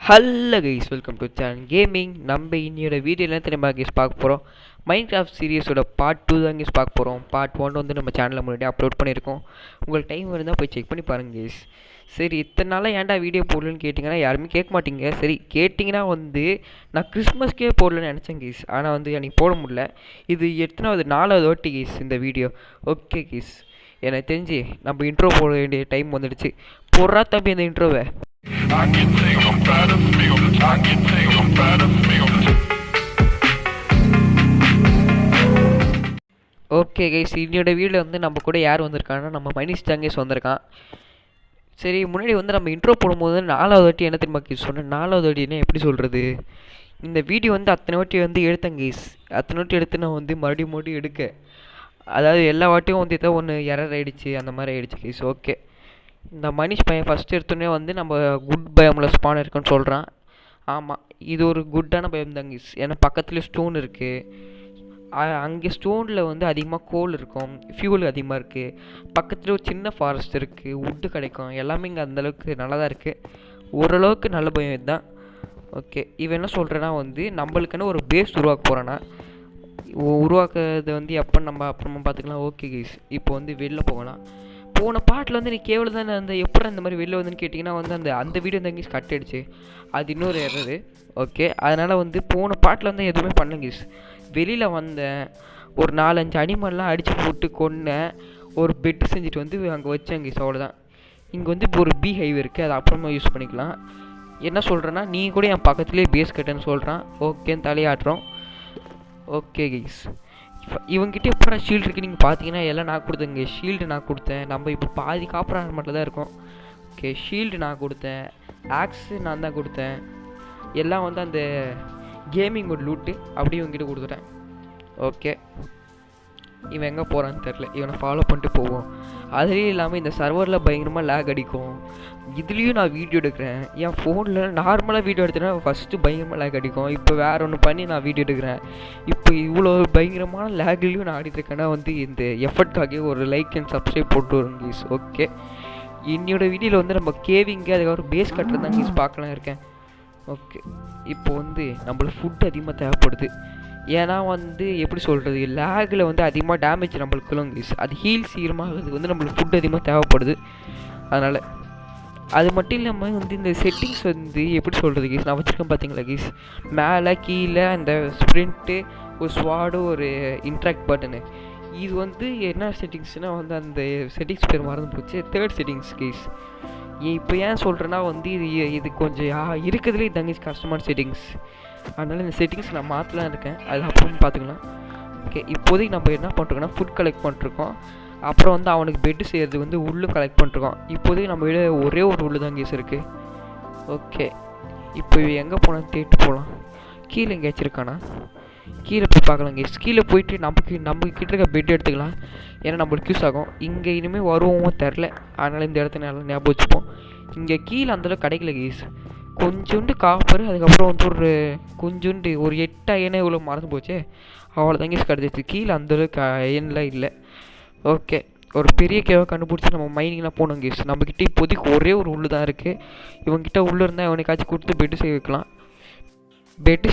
Hello guys, welcome to channel gaming. நம்ம இன்னையோட வீடியோவில் தெரியுமா கைஸ் பார்க்க போகிறோம். மைண்ட் கிராஃப்ட் சீரியஸோட பார்ட் 2 தான் கைஸ் பார்க்க போகிறோம். பார்ட் 1 வந்து நம்ம சேனலில் முன்னாடி அப்லோட் பண்ணியிருக்கோம். உங்களுக்கு டைம் இருந்தால் போய் செக் பண்ணி பாருங்கள் கைஸ். சரி, இத்தனை நாளாக ஏன்டா வீடியோ போடலன்னு கேட்டிங்கன்னா யாருமே கேட்க மாட்டீங்க. சரி, கேட்டிங்கன்னா வந்து நான் கிறிஸ்மஸ்க்கே போடலன்னு நினச்சேன் கைஸ். ஆனால் வந்து எனக்கு போட முடியல. இது எத்தனாவது 4வது வாட்டி கைஸ் இந்த வீடியோ. ஓகே கைஸ், எனக்கு தெரிஞ்சு நம்ம இன்ட்ரோ போட வேண்டிய டைம் வந்துடுச்சு. போடுறா தம்பி அந்த இன்ட்ரோவை. ஓகே கைஸ், இன்னையோட வீடியோவில் வந்து நம்ம கூட யார் வந்திருக்காங்கன்னா நம்ம மனிஷ் தங்கேஷ் வந்திருக்கான். சரி, முன்னாடி வந்து நம்ம இன்ட்ரோ போடும்போது 4வது வாட்டி என்ன தெரியுமா கைஸ் சொன்னேன். 4வது வாட்டினா எப்படி சொல்கிறது, இந்த வீடியோ வந்து அத்தனை வாட்டி வந்து எடுத்தேன் கைஸ். அத்தனை வாட்டி எடுத்து நான் வந்து மறுபடியும் எடுக்க, அதாவது எல்லா வாட்டியும் வந்து ஏதோ ஒன்று எரர் ஆகிடுச்சு, அந்த மாதிரி ஆகிடுச்சு கைஸ். ஓகே, இந்த மனிஷ் பையன் ஃபஸ்ட்டு எடுத்தோடனே வந்து நம்ம குட் பயமில் ஸ்பான் இருக்குன்னு சொல்கிறான். ஆமாம், இது ஒரு குட்டான பயம் தாங்க. ஏன்னா பக்கத்துலேயே ஸ்டோன் இருக்குது. அங்கே ஸ்டோனில் வந்து அதிகமாக கோல் இருக்கும், ஃபியூல் அதிகமாக இருக்குது. பக்கத்தில் ஒரு சின்ன ஃபாரஸ்ட் இருக்குது, வுட்டு கிடைக்கும். எல்லாமே இங்கே அந்தளவுக்கு நல்லா தான் இருக்குது. ஓரளவுக்கு நல்ல பயம் இதுதான். ஓகே, இவன் என்ன சொல்கிறேன்னா வந்து நம்மளுக்குன்னு ஒரு பேஸ் உருவாக்க போகிறேன்னா, உருவாக்குறது வந்து எப்போ நம்ம அப்புறமா பார்த்துக்கலாம். ஓகே கைஸ், இப்போ வந்து வெளில போகலாம். போன பாட்டில் வந்து நீ கேவலம் தானே அந்த எப்படி அந்த மாதிரி வெளில வந்துன்னு கேட்டிங்கன்னா வந்து அந்த வீடியோ வந்து இங்கிலீஷ் கட் அடிச்சு, அது இன்னொரு எரரு. ஓகே, அதனால் வந்து போன பாட்டில் வந்து எதுவுமே பண்ண கீஸ். வெளியில் வந்தேன், ஒரு 4-5 அனிமல்லாம் அடித்து போட்டு கொன்னேன், ஒரு பெட்டு செஞ்சுட்டு வந்து அங்கே வச்சேன் கீஸ். அவ்வளோதான். இங்கே வந்து இப்போ ஒரு பி ஹைவே இருக்குது, அதை அப்புறமா யூஸ் பண்ணிக்கலாம். என்ன சொல்கிறேன்னா நீ கூட என் பக்கத்துலேயே பேஸ் கட்டுன்னு சொல்கிறான். ஓகேன்னு தலையாட்டுறோம். ஓகே கீஸ், இவங்ககிட்ட எப்போ ஷீல்டு இருக்குது நீங்கள் பார்த்தீங்கன்னா எல்லாம் நான் கொடுத்தேங்க. ஷீல்டு நான் கொடுத்தேன். நம்ம இப்போ பாதி காப்பர் ஆர்மரில் தான் இருக்கோம். ஓகே, ஷீல்டு நான் கொடுத்தேன், ஆக்ஸு நான் தான் கொடுத்தேன். எல்லாம் வந்து அந்த கேமிங் ஒரு லூட்டு அப்படியே இவங்ககிட்ட கொடுத்துட்டேன். ஓகே, இவன் எங்கே போகிறான்னு தெரில, இவனை ஃபாலோ பண்ணிட்டு போவோம். அதுலேயும் இல்லாமல் இந்த சர்வரில் பயங்கரமாக லேக் அடிக்கும். இதுலேயும் நான் வீடியோ எடுக்கிறேன், என் ஃபோனில் நார்மலாக வீடியோ எடுத்தேன்னா ஃபஸ்ட்டு பயங்கரமாக லேக் அடிக்கும். இப்போ வேறு ஒன்று பண்ணி நான் வீடியோ எடுக்கிறேன். இப்போ இவ்வளோ பயங்கரமான லேக்லேயும் நான் ஆடிட்டுருக்கேன்னா வந்து இந்த எஃபர்ட்காக ஒரு லைக் அண்ட் சப்ஸ்கிரைப் போட்டு வரும் கீஸ். ஓகே, இன்னையோட வீடியோவில் வந்து நம்ம கேவிங்கு அதுக்கப்புறம் பேஸ் கட்டுறது தான் கீஸ் பார்க்கலாம் இருக்கேன். ஓகே, இப்போ வந்து நம்மளுக்கு ஃபுட் அதிகமாக தேவைப்படுது. ஏன்னா வந்து எப்படி சொல்கிறது, லேகில் வந்து அதிகமாக டேமேஜ் நம்மளுக்குலாம் கீஸ். அது ஹீல் சீக்கிரமாகிறதுக்கு வந்து நம்மளுக்கு ஃபுட் அதிகமாக தேவைப்படுது. அதனால் அது மட்டும் இல்லாமல் வந்து இந்த செட்டிங்ஸ் வந்து எப்படி சொல்கிறது கீஸ், நான் வச்சுருக்கேன் பார்த்தீங்களா கீஸ், மேலே கீழே அந்த ஸ்ப்ரிண்ட்டு, ஒரு ஸ்வாடு, ஒரு இன்ட்ராக்ட் பட்டனு. இது வந்து என்ன செட்டிங்ஸ்னால் வந்து அந்த செட்டிங்ஸ் பேர் மறந்து போச்சு, 3rd செட்டிங்ஸ் கீஸ். இப்போ ஏன் சொல்கிறேன்னா வந்து இது கொஞ்சம் இருக்கிறதுலே தங்கி கஷ்டமான செட்டிங்ஸ். அதனால் இந்த செட்டிங்ஸ் நான் மாற்றலாம் இருக்கேன், அது அப்புறம் பார்த்துக்கலாம். ஓகே, இப்போதைக்கு நம்ம என்ன பண்ணுறோன்னா ஃபுட் கலெக்ட் பண்ணிருக்கோம். அப்புறம் வந்து அவனுக்கு பெட்டு செய்கிறது வந்து உள்ளும் கலெக்ட் பண்ணிருக்கோம். இப்போதைக்கு நம்ம வீடு ஒரே ஒரு உள்ளு தான் கேஸ் இருக்குது. ஓகே, இப்போ எங்கே போனால் தேட்டு போகலாம். கீழே எங்கேயாச்சும் இருக்கானா, கீழே போய் பார்க்கலாம் கேஸ். கீழே போயிட்டு நம்ம கிட்ட இருக்க பெட் எடுத்துக்கலாம், ஏன்னா நம்மளுக்கு யூஸ் ஆகும். இங்கே இனிமேல் வருவோமோ தெரில, அதனால் இந்த இடத்த நல்லா ஞாபகம் வச்சுப்போம். இங்கே கீழே அந்தளவுக்கு கிடைக்கல கேஸ். கொஞ்சோண்டு காப்பர், அதுக்கப்புறம் வந்து ஒரு கொஞ்சோண்டு ஒரு 8 அயனே இவ்வளோ மறந்து போச்சு. அவ்வளோதான் கேஸ் கிடச்சிச்சு. கீழே அந்தளவுக்கு அயன்லாம் இல்லை. ஓகே, ஒரு பெரிய கேவை கண்டுபிடிச்சி நம்ம மைனிங்லாம் போகணும் கேஸ். நம்மக்கிட்ட இப்போதைக்கு ஒரே ஒரு உள்ளு தான் இருக்குது. இவங்ககிட்ட உள்ளே இருந்தால் இவனுக்காச்சும் கொடுத்து பெட்டு செய்ய வைக்கலாம். பெட்டு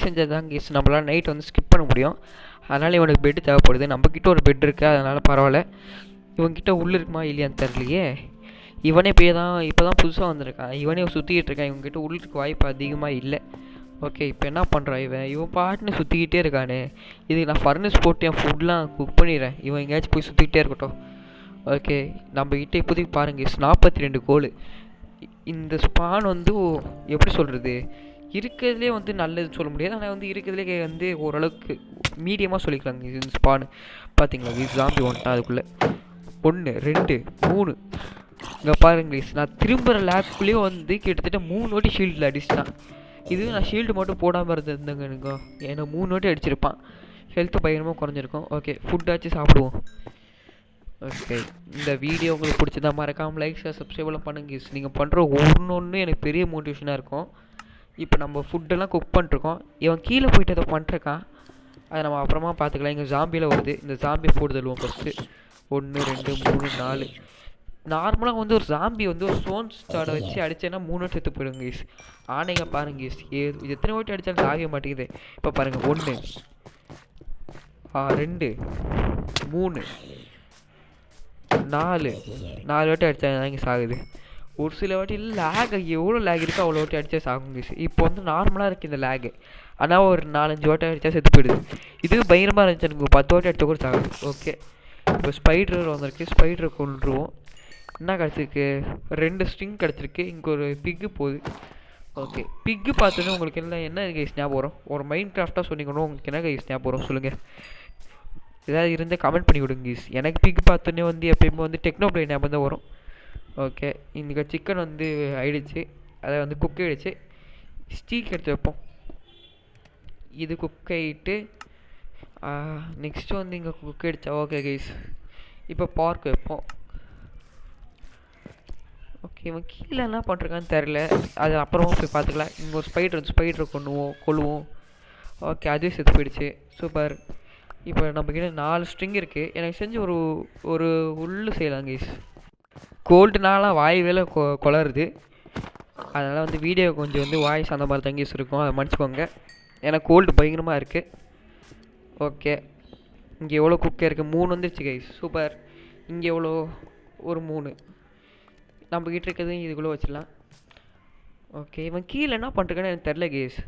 செஞ்சால் கேஸ் நம்மளால் நைட் வந்து ஸ்கிப் பண்ண முடியும். அதனால் இவனுக்கு பெட்டு தேவைப்படுது. நம்மக்கிட்ட ஒரு பெட் இருக்குது, அதனால் பரவாயில்ல. இவங்ககிட்ட உள்ளே இருக்குமா இல்லையான்னு தெரியலையே. இவனே இப்போ தான் புதுசாக வந்திருக்கான், இவனே சுற்றிக்கிட்டு இருக்கான். இவங்ககிட்ட உள்ளுக்கு வாய்ப்பு அதிகமாக இல்லை. ஓகே, இப்போ என்ன பண்ணுறான் இவன் பாட்டுன்னு சுற்றிக்கிட்டே இருக்கானே. இதுக்கு நான் ஃபர்னஸ் போட்டு என் ஃபுட்லாம் குக் பண்ணிடுறேன், இவன் எங்கேயாச்சும் போய் சுற்றிக்கிட்டே இருக்கட்டும். ஓகே, நம்மக்கிட்ட இப்போதைக்கு பாருங்கள் 42 கோல். இந்த ஸ்பான் வந்து எப்படி சொல்கிறது, இருக்கிறதுலே வந்து நல்லதுன்னு சொல்ல முடியாது, ஆனால் வந்து இருக்கிறதுலே வந்து ஓரளவுக்கு மீடியமாக சொல்லிக்கலாங்க. இந்த ஸ்பானு பார்த்தீங்களா, இது ஜாம்பி ஒன்ட்டா அதுக்குள்ளே 1 2 3. இங்கே பாருங்க, நான் திரும்புகிற லேக்குள்ளேயே வந்து கிட்டத்தட்ட 3 வாட்டி ஷீல்டில் அடிச்சிட்டான். இது நான் ஷீல்டு மட்டும் போடாமல் இருந்திருந்தேங்க எனக்கு, ஏன்னா 3 வாட்டி அடிச்சிருப்பான். ஹெல்த்து பயங்கரமாக குறைஞ்சிருக்கும். ஓகே, ஃபுட்டாச்சு சாப்பிடுவோம். ஓகே, இந்த வீடியோ உங்களுக்கு பிடிச்சதா மறக்காமல் லைக் ஷேர் சப்ஸ்கிரைப்லாம் பண்ணுங்க. நீங்கள் பண்ணுற ஒன்று எனக்கு பெரிய மோட்டிவேஷனாக இருக்கும். இப்போ நம்ம ஃபுட்டெல்லாம் குக் பண்ணிருக்கோம். இவன் கீழே போயிட்டு அதை பண்ணிருக்கான், அதை நம்ம அப்புறமா பார்த்துக்கலாம். இங்கே ஜாம்பியில் வருது, இந்த ஜாம்பி போட்டு தள்ளுவோம் ஃபஸ்ட்டு. 1 2 3 4. நார்மலாக வந்து ஒரு ஜாம்பி வந்து ஒரு ஸ்டோன் ஸ்டார்டை வச்சு அடிச்சேன்னா 3 செத்து போயிடும் கைஸ். ஆனைங்க பாருங்க கைஸ், எத்தனை வாட்டி அடித்தாலும் சாக மாட்டேங்குது. இப்போ பாருங்கள் 1 2 3 4 வாட்டி அடித்தா இங்கே சாகுது. ஒரு சில வாட்டி லேக் எவ்வளோ லேக் இருக்கோ அவ்வளோ வாட்டி அடித்தா சாகும் கைஸ். இப்போ வந்து நார்மலாக இருக்குது இந்த லேகு, ஆனால் ஒரு 4-5 வாட்டி அடித்தா செத்து போயிடுது. இது பயங்கரமாக இருந்துச்சு, எனக்கு 10 வாட்டி அடித்த கூட சாகுது. ஓகே, இப்போ ஸ்பைடர் வந்திருக்கு, ஸ்பைடரை கொண்டுருவோம். என்ன கிடச்சிருக்கு? 2 ஸ்ட்ரிங் கிடச்சிருக்கு. இங்கே ஒரு பிக்கு போகுது. ஓகே, பிக்கு பார்த்தோன்னே உங்களுக்கு என்ன கைஸ் ஞாபகம் வரும்? ஒரு மைண்ட் கிராஃப்டாக சொன்னீங்கன்னா உங்களுக்கு என்ன கைஸ் ஞாபகம் வரும் சொல்லுங்கள். ஏதாவது இருந்தால் கமெண்ட் பண்ணி விடுங்க கைஸ். எனக்கு பிக்கு பார்த்தோன்னே வந்து எப்பயுமே வந்து டெக்னோப்ளே ஞாபகம் தான் வரும். ஓகே, இன்றைக்கி சிக்கன் வந்து ஆயிடுச்சு, அதை வந்து குக் ஆகிடுச்சு. ஸ்டீக் எடுத்து வைப்போம். இது குக் ஆகிட்டு நெக்ஸ்ட்டு வந்து இங்கே குக் ஆகிடுச்சா? ஓகே கைஸ், இப்போ பார்க் வைப்போம். ஓகே, இவன் கீழே என்ன பண்ணுறான்னு தெரில, அது அப்புறமா போய் பார்த்துக்கலாம். இங்கே ஒரு ஸ்பைடரை கொள்ளுவோம். ஓகே, அதுவே செத்து போயிடுச்சு. சூப்பர். இப்போ நம்மக்கிட்ட 4 ஸ்ட்ரிங் இருக்குது. எனக்கு செஞ்சு ஒரு உள்ளு செய்யலாம் கைஸ். கோல்டுனால வாய் வேலை கொளருது, அதனால் வந்து வீடியோ கொஞ்சம் வந்து வாய்ஸ் அந்த மாதிரி தங்கி இருக்கும், அதை மன்னிச்சிக்கோங்க. ஏன்னா கோல்டு பயங்கரமாக இருக்குது. ஓகே, இங்கே எவ்வளோ குக்கே இருக்குது? 3 வந்துருச்சு கைஸ். சூப்பர். இங்கே எவ்வளோ? ஒரு 3. நம்மக்கிட்ட இருக்கிறது இதுக்குள்ளே வச்சிடலாம். ஓகே, இவன் கீழே என்ன பண்ணுறான்னு எனக்கு தெரில கைஸ்.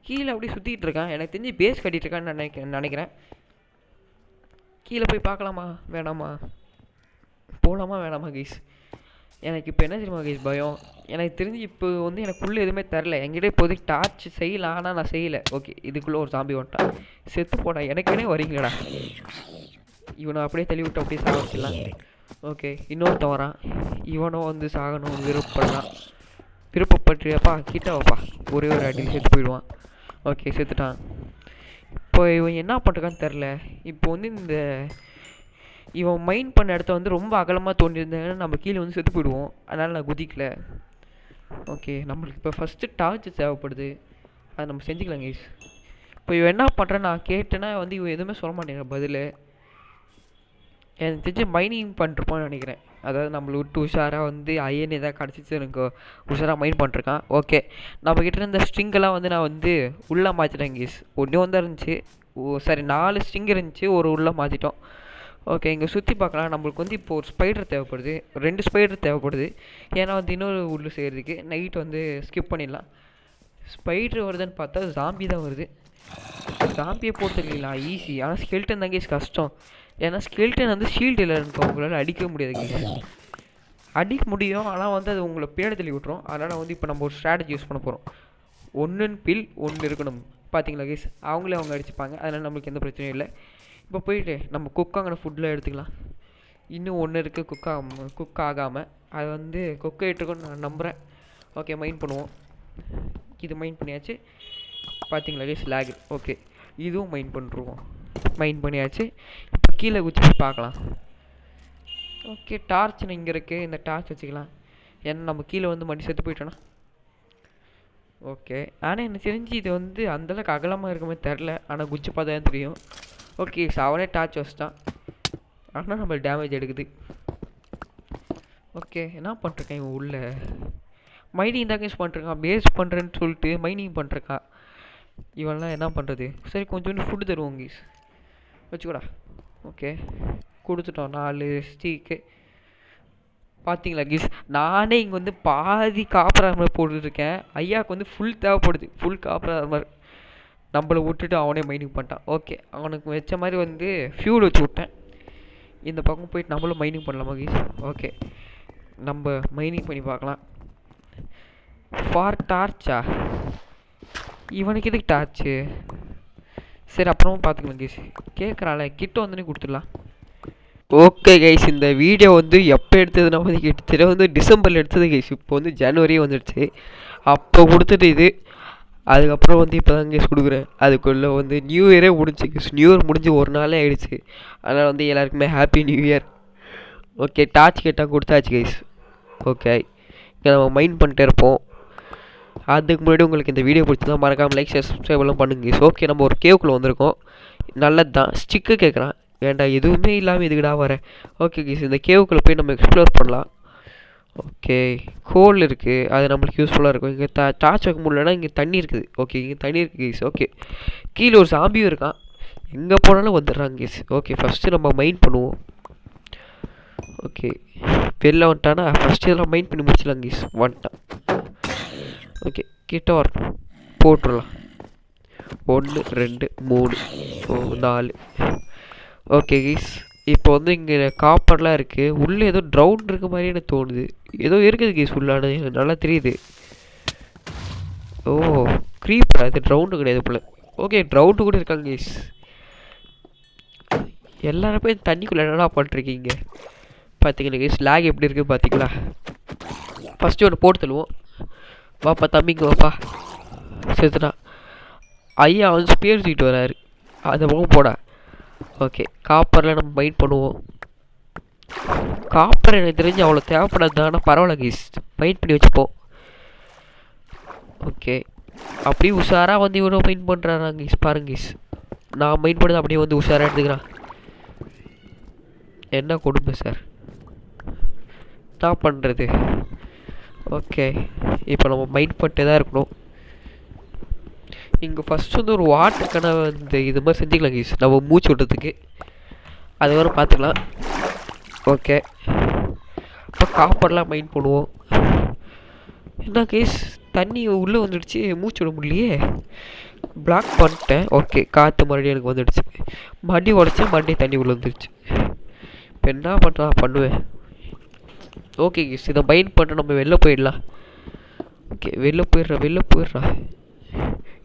கீழே அப்படியே சுற்றிக்கிட்டு இருக்கான். எனக்கு தெரிஞ்சு பேஸ் கட்டிகிட்டு இருக்கான்னு நினைக்கிறேன். கீழே போய் பார்க்கலாமா வேணாமா? போகலாமா வேணாமா கைஸ்? எனக்கு இப்போ என்ன தெரியுமா கைஸ் பயம்? எனக்கு தெரிஞ்சு இப்போ வந்து எனக்குள்ளே எதுவுமே தரல. என்கிட்ட இப்போதைக்கு டார்ச் செய்யலாம், ஆனால் நான் செய்யலை. ஓகே, இதுக்குள்ளே ஒரு சாம்பி வந்துட்டான். செத்து போடா, எனக்குனே வரீங்களடா. இவனை அப்படியே தள்ளி விட்டு அப்படியே சாக வச்சிடலாம். ஓகே, இன்னொருத்தன் வரான். இவனும் வந்து சாகணும் விருப்பப்பட்டுப்பா. கிட்ட வாப்பா, ஒரே ஒரு அடி செத்து போயிடுவான். ஓகே, செத்துட்டான். இப்போ இவன் என்ன பண்ணுறான்னு தெரில. இப்போ வந்து இவன் மைண்ட் பண்ண இடத்த வந்து ரொம்ப அகலமாக தோண்டியிருந்தேன்னா நம்ம கீழே வந்து செத்து போயிடுவோம். அதனால் நான் குதிக்கலை. ஓகே, நம்மளுக்கு இப்போ ஃபஸ்ட்டு டார்ச் தேவைப்படுது, அதை நம்ம செஞ்சுக்கலாம் கைஸ். இப்போ இவன் என்ன பண்ணுறேன் நான் கேட்டேன்னா வந்து இவன் எதுவுமே சொல்ல மாட்டேங்கிறான் பதில். எனக்கு தெரிஞ்சு மைனிங் பண்ணிருப்பான்னு நினைக்கிறேன். அதாவது நம்மளை விட்டு உஷாராக வந்து அயன் எதாவது கிடச்சிச்சு எனக்கு உஷாராக மைண்ட் பண்ணிருக்கான். ஓகே, நம்மக்கிட்ட இருந்த ஸ்ட்ரிங்கெல்லாம் வந்து நான் வந்து உள்ளே மாற்றிட்டேன் கைஸ். ஒன்றே வந்து இருந்துச்சு, சரி 4 ஸ்ட்ரிங் இருந்துச்சு, ஒரு உள்ளே மாற்றிட்டோம். ஓகே, இங்கே சுற்றி பார்க்கலாம். நம்மளுக்கு வந்து இப்போ ஒரு ஸ்பைடர் தேவைப்படுது, 2 ஸ்பைடர் தேவைப்படுது. ஏன்னா வந்து இன்னொரு உள்ளு செய்கிறதுக்கு நைட் வந்து ஸ்கிப் பண்ணிடலாம். ஸ்பைடர் வருதுன்னு பார்த்தா ஜாம்பி தான் வருது. ஜாம்பியை போட்டுக்கலாம் ஈஸி, ஆனால் ஸ்கெல்டன் தான் கேஸ் கஷ்டம். ஏன்னா ஸ்கெல்டன் வந்து ஷீல்டு இல்லை இருக்கும், உங்களால் அடிக்க முடியாது கேஸ். அடிக்க முடியும், ஆனால் வந்து அது உங்களை பேட தள்ளி விட்டுரும். அதனால் வந்து இப்போ நம்ம ஒரு ஸ்ட்ராட்டஜி யூஸ் பண்ண போகிறோம். 1 பில் 1 இருக்கணும். பார்த்தீங்களா கேஸ், அவங்க அடிச்சுப்பாங்க, அதனால் நம்மளுக்கு எந்த பிரச்சனையும் இல்லை. இப்போ போயிட்டு நம்ம குக் ஆகின ஃபுட்டில் எடுத்துக்கலாம். இன்னும் 1 இருக்குது குக் ஆகாமல், அது வந்து குக் ஆகிட்டுருக்குன்னு நான் நம்புகிறேன். ஓகே, மைண்ட் பண்ணுவோம். இது மைண்ட் பண்ணியாச்சு. பார்த்தீங்களா கேஸ் லேக். ஓகே, இதுவும் மைண்ட் பண்ணியாச்சு. இப்போ கீழே குச்சி போய் பார்க்கலாம். ஓகே, டார்ச்னு இங்கே இருக்குது, இந்த டார்ச் வச்சுக்கலாம். ஏன்னா நம்ம கீழே வந்து மணி செத்து போயிட்டோன்னா. ஓகே, ஆனால் எனக்கு தெரிஞ்சு இது வந்து அந்தளவுக்கு அகலமாக இருக்க மாதிரி தெரில, ஆனால் குச்சி பார்த்தா தான் தெரியும். ஓகே, அவனே டார்ச் வச்சிட்டான், ஆனால் நம்மளுக்கு டேமேஜ் எடுக்குது. ஓகே, என்ன பண்ணிருக்கேன் இவன் உள்ள மைனிங் தான் யூஸ் பண்ணிருக்கான். பேஸ் பண்ணுறேன்னு சொல்லிட்டு மைனிங் பண்ணிருக்கான். இவன்லாம் என்ன பண்ணுறது? சரி, கொஞ்சோண்டு ஃபுட்டு தருவோம் கீஸ், வச்சுக்கூடா. ஓகே, கொடுத்துட்டோம் 4 ஸ்டீக்கு. பார்த்தீங்களா கீஸ், நானே இங்கே வந்து பாதி காப்பர் ஆர்மர் போட்டுருக்கேன். ஐயாவுக்கு வந்து ஃபுல் தேவைப்படுது, ஃபுல் காப்பர் ஆர்மர். நம்மளை விட்டுட்டு அவனே மைனிங் பண்ணிட்டான். ஓகே, அவனுக்கு வச்ச மாதிரி வந்து ஃபியூல் வச்சு விட்டேன். இந்த பக்கம் போயிட்டு நம்மளும் மைனிங் பண்ணலாமா கீஸ்? ஓகே, நம்ம மைனிங் பண்ணி பார்க்கலாம். ஃபார் டார்ச்சா? இவனுக்கு எதுக்கு டார்ச்சு? சரி, அப்புறமா பார்த்துக்கலாம் கைஸ். கேட்குறான்ல, கிட்ட வந்தோடனே கொடுத்துடலாம். ஓகே கைஸ், இந்த வீடியோ வந்து எப்போ எடுத்ததுன்னா வந்து கிட்டத்தட்ட வந்து டிசம்பரில் எடுத்தது கைஸ். இப்போ வந்து ஜனவரி வந்துடுச்சு. அப்போ கொடுத்துட்டு இது அதுக்கப்புறம் வந்து இப்போ தான் கைஸ் கொடுக்குறேன். அதுக்குள்ளே வந்து நியூ இயரே முடிஞ்சு கைஸ். நியூ இயர் முடிஞ்சு ஒரு நாளே ஆகிடுச்சு. அதனால் வந்து எல்லாருக்குமே happy new year. Okay, torch கேட்டால் கொடுத்தாச்சு கைஸ். ஓகே, இங்கே நம்ம மைண்ட் பண்ணிட்டே இருப்போம். அதுக்கு முன்னாடி உங்களுக்கு இந்த வீடியோ பிடிச்சதான் மறக்காமல் லைக் ஷேர் சப்ஸ்கிரைப் எல்லாம் பண்ணுங்க. ஓகே, நம்ம ஒரு கேவுக்குள்ளே வந்திருக்கோம். நல்லது தான். ஸ்டிக்கு கேட்குறான், ஏன்டா எதுவுமே இல்லாமல் இதுக்குடா வரேன். ஓகே கேஸ், இந்த கேவுக்குள்ளே போய் நம்ம எக்ஸ்ப்ளோர் பண்ணலாம். ஓகே, கோல் இருக்குது, அது நம்மளுக்கு யூஸ்ஃபுல்லாக இருக்கும். இங்கே டார்ச் வைக்க முடியலன்னா இங்கே தண்ணி இருக்குது. ஓகே, இங்கே தண்ணி இருக்குது கைஸ். ஓகே, கீழே ஒரு சாம்பியும் இருக்கான், எங்கே போனாலும் வந்துடுறாங்க கைஸ். ஓகே, ஃபஸ்ட்டு நம்ம மைண்ட் பண்ணுவோம். ஓகே, வெளில வந்துட்டானா ஃபஸ்ட்டு இதெல்லாம் மைண்ட் பண்ணி முடிச்சிடலாம் கைஸ். வந்துட்டான். ஓகே, கிட்ட வரணும், போட்டுடலாம். 1 2 3 4. ஓகே கைஸ், இப்போ வந்து இங்கே காப்பர்லாம் இருக்குது. உள்ளே ஏதோ ட்ரவுண்ட் இருக்க மாதிரி எனக்கு தோணுது. ஏதோ இருக்குது கைஸ் உள்ளானது, எனக்கு நல்லா தெரியுது. ஓ, க்ரீப்பர், அது ட்ரவுண்டு கிடையாது போல். ஓகே, ட்ரவுண்டு கூட இருக்காங்க கைஸ். எல்லாருமே தண்ணிக்குள்ளே என்னடா பண்ணிருக்கீங்க பார்த்தீங்களா கைஸ்? லேக் எப்படி இருக்குது பார்த்தீங்களா? ஃபஸ்ட்டு ஒன்று போட்டு தள்ளுவோம். வாப்பா தம்பிங்க வாப்பா. சேர்த்துடா. ஐயா வந்து ஸ்பியர் தூக்கிட்டு வராரு, அந்த பக்கம் போடா. ஓகே, காப்பரில் நம்ம மைண்ட் பண்ணுவோம். காப்பர் எனக்கு தெரிஞ்சு அவ்வளோ தேவைப்படாது, ஆனால் பரவாயில்ல கைஸ், மைண்ட் பண்ணி வச்சுப்போம். ஓகே, அப்படியே உஷாராக வந்து இவ்வளோ மைண்ட் பண்ணுறாங்க கைஸ். பாருங்க கைஸ், நான் மைண்ட் பண்ணது அப்படியே வந்து உஷாராக எடுத்துக்கிறான். என்ன கொடுமை சார், என்ன பண்ணுறது? ஓகே, இப்போ நம்ம மைண்ட் பண்ணிட்டு தான் இருக்கணும். இங்கே ஃபஸ்ட்டு வந்து ஒரு வாட்டருக்கான இந்த இது மாதிரி செஞ்சுக்கலாம் கைஸ், நம்ம மூச்சு விடுறதுக்கு. அது வரை பார்த்துக்கலாம். ஓகே, இப்போ காப்பர்லாம் மைண்ட் பண்ணுவோம். என்ன கைஸ், தண்ணி உள்ளே வந்துடுச்சு, மூச்சு விட முடியலையே. பிளாக் பண்ணிட்டேன். ஓகே, காற்று மறுபடியும் எனக்கு வந்துடுச்சு. மறுபடியும் உடச்சேன், மறுபடியும் தண்ணி உள்ளே வந்துடுச்சு. இப்போ என்ன பண்ணுவேன்? ஓகே கைஸ், இதை மைண்ட் பண்ணிட்டு நம்ம வெளில போயிடலாம். ஓகே, வெளில போயிடுறா.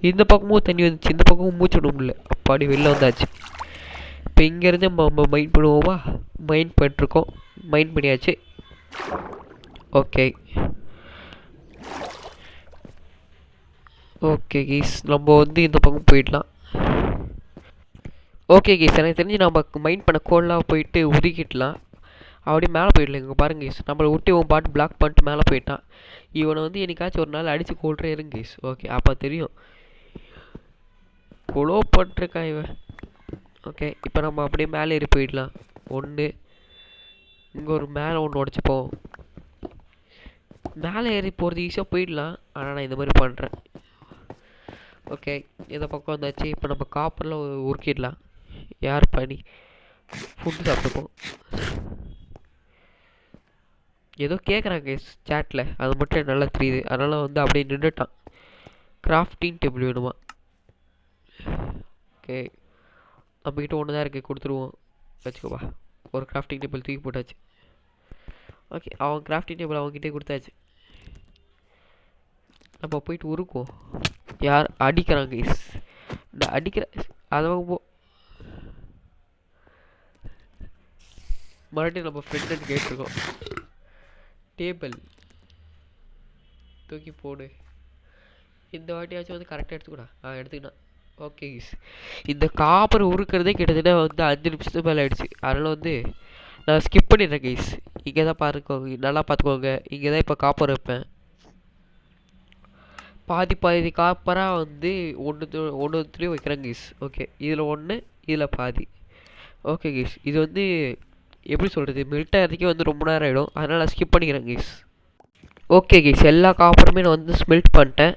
இந்த பக்கமும் தண்ணி வந்துச்சு, இந்த பக்கமும் மூச்சு விட முடியல. அப்பாடி வெளில வந்தாச்சு. இப்போ இங்கேருந்து நம்ம மைண்ட் பண்ணுவோமா? மைண்ட் பண்ணிட்டுருக்கோம், மைண்ட் பண்ணியாச்சு. ஓகே ஓகே கீஸ், நம்ம வந்து இந்த பக்கம் போயிடலாம். ஓகே கீஸ், எனக்கு தெரிஞ்சு நம்ம மைண்ட் பண்ண கோல்லாம் போயிட்டு ஒதுக்கிடலாம். அப்படியே மேலே போயிடலாம். இங்கே பாருங்க கீஸ், நம்மளை விட்டு இவன் பாட்டு பிளாக் பண்ணிட்டு மேலே போயிட்டான். இவனை வந்து என்னைக்காச்சும் ஒரு நாள் அடித்து கொள்றே இருங்க கீஸ். ஓகே, அப்போ தெரியும் கொலோ பண்ணிருக்கான் இவன். ஓகே, இப்போ நம்ம அப்படியே மேலே ஏறி போயிடலாம். ஒன்று இங்கே ஒரு மேலே ஒன்று உடச்சிப்போம். மேலே ஏறி போகிறது ஈஸியாக போயிடலாம், ஆனால் நான் இந்த மாதிரி பண்ணுறேன். ஓகே, இந்த பக்கம் வந்தாச்சு. இப்போ நம்ம காப்பரில் உருக்கிடலாம். யார் பண்ணி ஃபுட்டு சாப்பிட்டுப்போம். ஏதோ கேட்குறாங்க கேஸ் சேட்டில், அது மட்டும் நல்லா தெரியுது. அதனால் வந்து அப்படியே நின்றுட்டான். கிராஃப்டிங் டேபிள் வேணுமா? ஓகே, நம்மக்கிட்ட ஒன்று தான் இருக்குது, கொடுத்துருவோம். வச்சுக்கோப்பா, ஒரு கிராஃப்டிங் டேபிள் தூக்கி போட்டாச்சு. ஓகே, அவன் கிராஃப்டிங் டேபிள் அவங்ககிட்டே கொடுத்தாச்சு. நம்ம போயிட்டு உருக்குவோம். யார் அடிக்கிறாங்க கைஸ்? இந்த அடிக்கிற அதை போ. மறுபடியும் நம்ம ஃப்ரெண்டு கேட்டிருக்கோம். டேபிள் தூக்கி போடு. இந்த வாட்டியாச்சும் வந்து கரெக்டாக எடுத்துக்கூடா. எடுத்துக்கினா. ஓகே கைஸ், இந்த காப்பர் உருக்கிறதே கிட்டத்தட்ட வந்து 5 நிமிஷத்துக்கு மேலே ஆகிடுச்சு. அதனால் வந்து நான் ஸ்கிப் பண்ணிடுறேன் கைஸ். இங்கே தான் பாருக்கோங்க, நல்லா பார்த்துக்கோங்க. இங்கே தான் இப்போ காப்பர் வைப்பேன். பாதி காப்பராக வந்து ஒன்றுத்துலேயும் வைக்கிறேன் கைஸ். ஓகே, இதில் ஒன்று, இதில் பாதி. ஓகே கைஸ், இது வந்து எப்படி சொல்கிறது, மெல்ட் ஆகிறதுக்கே வந்து ரொம்ப நேரம் ஆகிடும். அதனால் நான் ஸ்கிப் பண்ணிக்கிறேன் கைஸ். ஓகே கைஸ், எல்லா காப்பருமே நான் வந்து ஸ்மெல்ட் பண்ணிட்டேன்.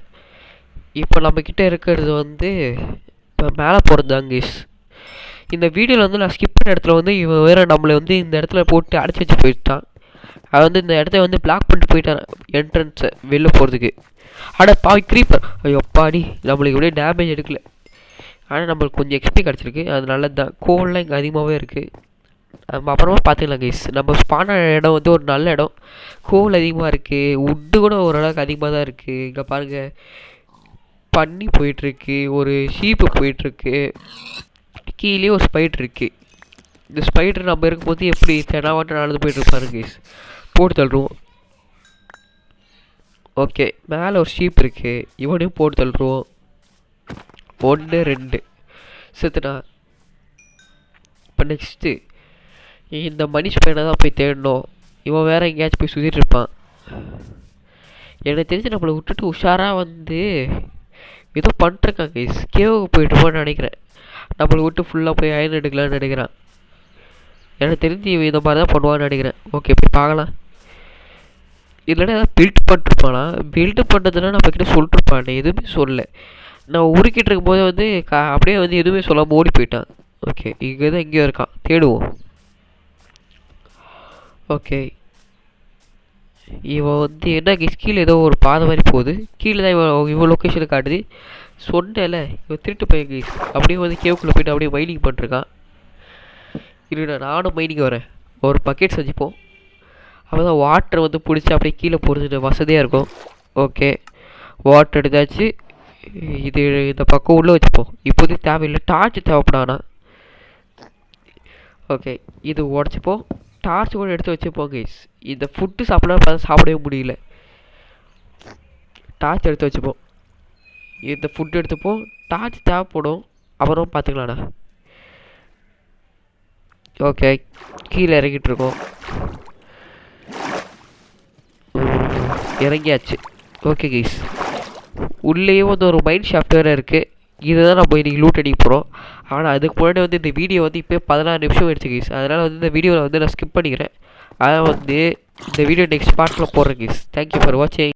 இப்போ நம்மக்கிட்ட இருக்கிறது வந்து இப்போ மேலே போகிறது தான் கைஸ். இந்த வீடியோவில் வந்து நான் ஸ்கிப் பண்ண இடத்துல வந்து இவன் வேறு நம்மளை வந்து இந்த இடத்துல போட்டு அடைச்சி வச்சு போயிட்டான். அது வந்து இந்த இடத்த வந்து பிளாக் பண்ணிட்டு போயிட்டான், என்ட்ரன்ஸை வெளில போகிறதுக்கு. ஆனால் பாவி க்ரீப்பர், ஐயோ பாடி, நம்மளுக்கு எப்படியே டேமேஜ் எடுக்கல. ஆனால் நம்மளுக்கு கொஞ்சம் எக்ஸ்பி கிடச்சிருக்கு, அது நல்லது தான். கோல்லாம் இங்கே அதிகமாகவே இருக்குது. நம்ம அப்புறமா பார்த்துக்கலாம் கைஸ். நம்ம ஸ்பான இடம் வந்து ஒரு நல்ல இடம். கோல் அதிகமாக இருக்குது, உட்டு கூட ஓரளவுக்கு அதிகமாக தான் இருக்குது. இங்கே பாருங்கள், பன்னி போயிட்டுருக்கு, ஒரு ஷீப்பு போயிட்டுருக்கு, கீழே ஒரு ஸ்பைடர் இருக்குது. இந்த ஸ்பைடர் நம்ம இருக்கும்போது எப்படி தெனாவாட்டம் நடந்து போயிட்டுருப்பாரு கைஸ். போட்டு தள்ளுருவோம். ஓகே, மேலே ஒரு ஷீப் இருக்குது, இவனையும் போட்டு தள்ளுருவோம். 1 2 செத்துனா. இப்போ நெக்ஸ்ட்டு இந்த மனிஷ் பையனை தான் போய் தேடணும். இவன் வேறு எங்கேயாச்சும் போய் சுற்றிட்டு இருப்பான். எனக்கு தெரிஞ்சு நம்மளை விட்டுட்டு உஷாராக வந்து ஏதோ பண்ணிட்டுருக்கான் கைஸ். கேவுக்கு போயிட்டுருப்பான்னு நினைக்கிறேன். நம்மளை விட்டு ஃபுல்லாக போய் அயன் எடுக்கலான்னு நினைக்கிறான். எனக்கு தெரிஞ்சு இவன் இந்த மாதிரி தான் பண்ணுவான்னு நினைக்கிறேன். ஓகே, போய் பார்க்கலாம். இல்லைன்னா ஏதாவது பில்ட் பண்ணிருப்பானா? பில்டு பண்ணுறதுனா நம்மக்கிட்ட சொல்லிட்டுருப்பானே, எதுவுமே சொல்லல. நான் உருக்கிட்டு இருக்கும்போது வந்து அப்படியே வந்து எதுவுமே சொல்லாமல் ஓடி போயிட்டான். ஓகே, இங்கே தான் எங்கேயோ இருக்கான், தேடுவோம். ஓகே, இவன் வந்து என்ன கீழே ஏதோ ஒரு பாதை மாதிரி போகுது. கீழே தான் இவன் லொக்கேஷனை காட்டுது. சொன்னேன்ல, இவன் திருட்டு பையன் கைஸ். அப்படியே வந்து கேவுக்குள்ளே போயிட்டு அப்படியே மைனிங் பண்ணிருக்கான். இல்லைடா, நானும் மைனிங் வரேன். ஒரு பக்கெட் செஞ்சுப்போம். அப்போ தான் வாட்டர் வந்து பிடிச்சி அப்படியே கீழே போகிறது வசதியாக இருக்கும். ஓகே, வாட்டர் எடுத்தாச்சு. இது இந்த பக்கம் உள்ளே வச்சுப்போம். இப்போதைக்கு தேவையில்லை, டார்ச் தேவைப்படானா. ஓகே, இது உடச்சிப்போம். டார்ச் கூட எடுத்து வச்சுப்போம் கைஸ். இந்த ஃபுட்டு சாப்பிடலாம் பார்த்தா சாப்பிடவே முடியல. டார்ச் எடுத்து வச்சுப்போம். இந்த ஃபுட்டு எடுத்துப்போம். டார்ச் தேவைப்படும், அப்புறம் பார்த்துக்கலாண்ணா. ஓகே, கீழே இறங்கிட்டு இருக்கோம். இறங்கியாச்சு. ஓகே கைஸ், உள்ளேயே வந்து ஒரு மைண்ட் ஷாஃப்ட் வேறு இருக்குது. இதுதான் நம்ம இன்றைக்கி லூட் அடிக்க போகிறோம். ஆனால் அதுக்கு முன்னாடி வந்து இந்த வீடியோ வந்து இப்போ 16 நிமிஷம் ஆயிடுச்சு கைஸ். அதனால் வந்து இந்த வீடியோவில் வந்து நான் ஸ்கிப் பண்ணிக்கிறேன். அதான் வந்து இந்த வீடியோ நெக்ஸ்ட் பார்ட்டில் போடுறேன் கைஸ். தேங்க்யூ ஃபார் வாட்சிங்.